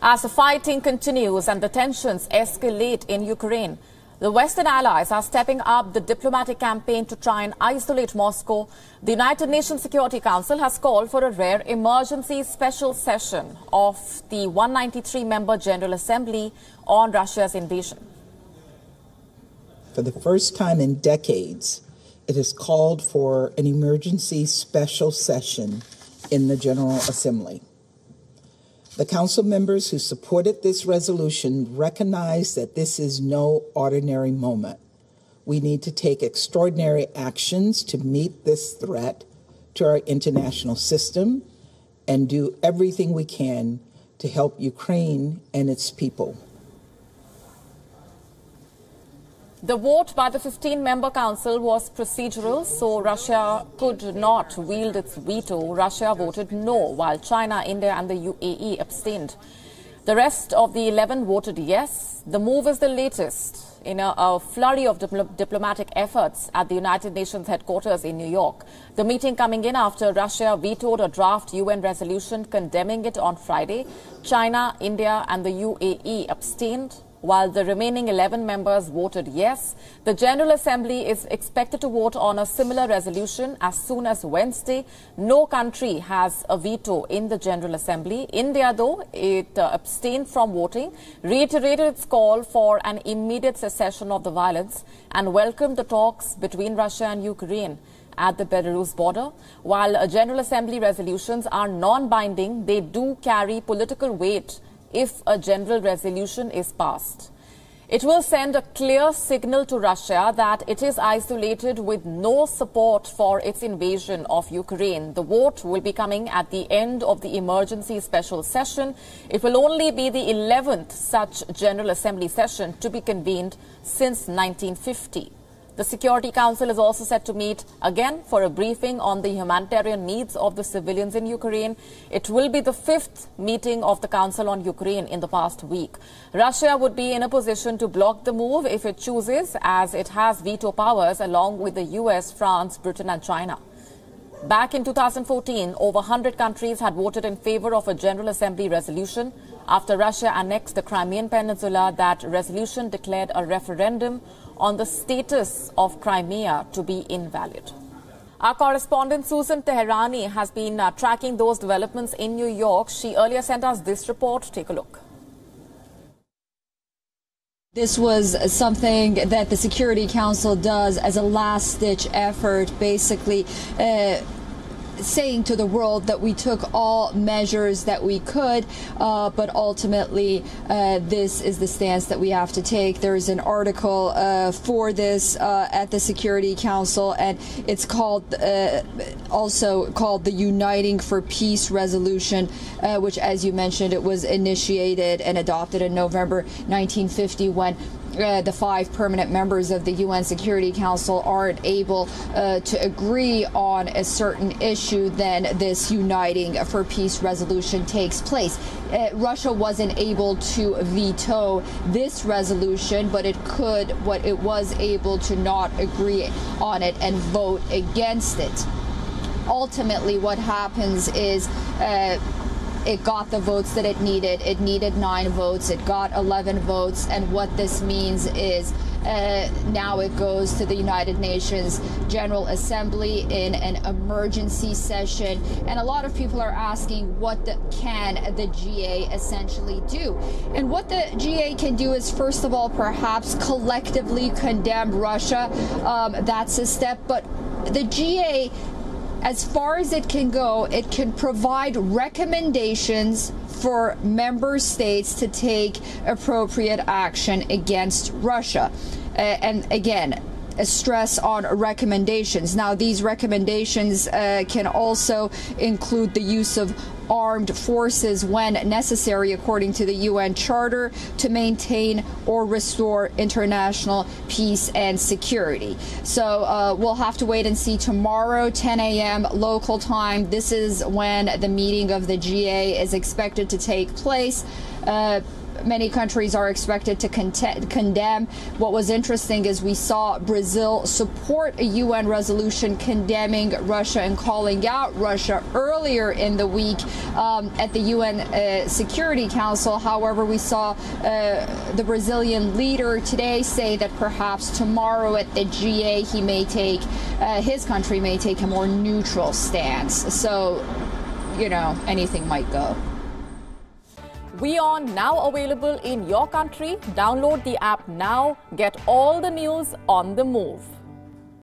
As the fighting continues and the tensions escalate in Ukraine, the Western allies are stepping up the diplomatic campaign to try and isolate Moscow. The United Nations Security Council has called for a rare emergency special session of the 193-member General Assembly on Russia's invasion. For the first time in decades, it has called for an emergency special session in the General Assembly. The Council members who supported this resolution recognize that this is no ordinary moment. We need to take extraordinary actions to meet this threat to our international system and do everything we can to help Ukraine and its people. The vote by the 15-member council was procedural, so Russia could not wield its veto. Russia voted no, while China, India and the UAE abstained. The rest of the 11 voted yes. The move is the latest in a flurry of diplomatic efforts at the United Nations headquarters in New York. The meeting coming in after Russia vetoed a draft UN resolution condemning it on Friday. China, India and the UAE abstained, while the remaining 11 members voted yes. The General Assembly is expected to vote on a similar resolution as soon as Wednesday. No country has a veto in the General Assembly. India, though, it abstained from voting, reiterated its call for an immediate cessation of the violence and welcomed the talks between Russia and Ukraine at the Belarus border. While General Assembly resolutions are non-binding, they do carry political weight if a general resolution is passed. It will send a clear signal to Russia that it is isolated with no support for its invasion of Ukraine. The vote will be coming at the end of the emergency special session. It will only be the 11th such General Assembly session to be convened since 1950. The Security Council is also set to meet again for a briefing on the humanitarian needs of the civilians in Ukraine. It will be the 5th meeting of the Council on Ukraine in the past week. Russia would be in a position to block the move if it chooses, as it has veto powers along with the US, France, Britain and China. Back in 2014, over 100 countries had voted in favor of a General Assembly resolution. After Russia annexed the Crimean Peninsula, that resolution declared a referendum on the status of Crimea to be invalid. Our correspondent Susan Teherani has been tracking those developments in New York. She earlier sent us this report. Take a look. This was something that the Security Council does as a last-ditch effort, basically saying to the world that we took all measures that we could, but ultimately this is the stance that we have to take. There's an article for this at the Security Council, and it's called also called the Uniting for Peace Resolution, which, as you mentioned, it was initiated and adopted in November 1950 when the 5 permanent members of the UN Security Council aren't able to agree on a certain issue, then this Uniting for Peace resolution takes place. Russia wasn't able to veto this resolution, but it was able to not agree on it and vote against it. Ultimately, what happens is it got the votes that it needed. It needed 9 votes. It got 11 votes. And what this means is now it goes to the United Nations General Assembly in an emergency session. And a lot of people are asking, what can the GA essentially do? And what the GA can do is, first of all, perhaps collectively condemn Russia. That's a step. But the GA, as far as it can go, it can provide recommendations for member states to take appropriate action against Russia. And again, a stress on recommendations. Now, these recommendations can also include the use of armed forces when necessary, according to the UN Charter, to maintain or restore international peace and security. So we'll have to wait and see. Tomorrow, 10 a.m. local time, this is when the meeting of the GA is expected to take place. many countries are expected to condemn. What was interesting is we saw Brazil support a UN resolution condemning Russia and calling out Russia earlier in the week at the UN Security Council. However, we saw the Brazilian leader today say that perhaps tomorrow at the GA he may take, his country may take a more neutral stance. So, you know, anything might go. WION now available in your country. Download the app now. Get all the news on the move.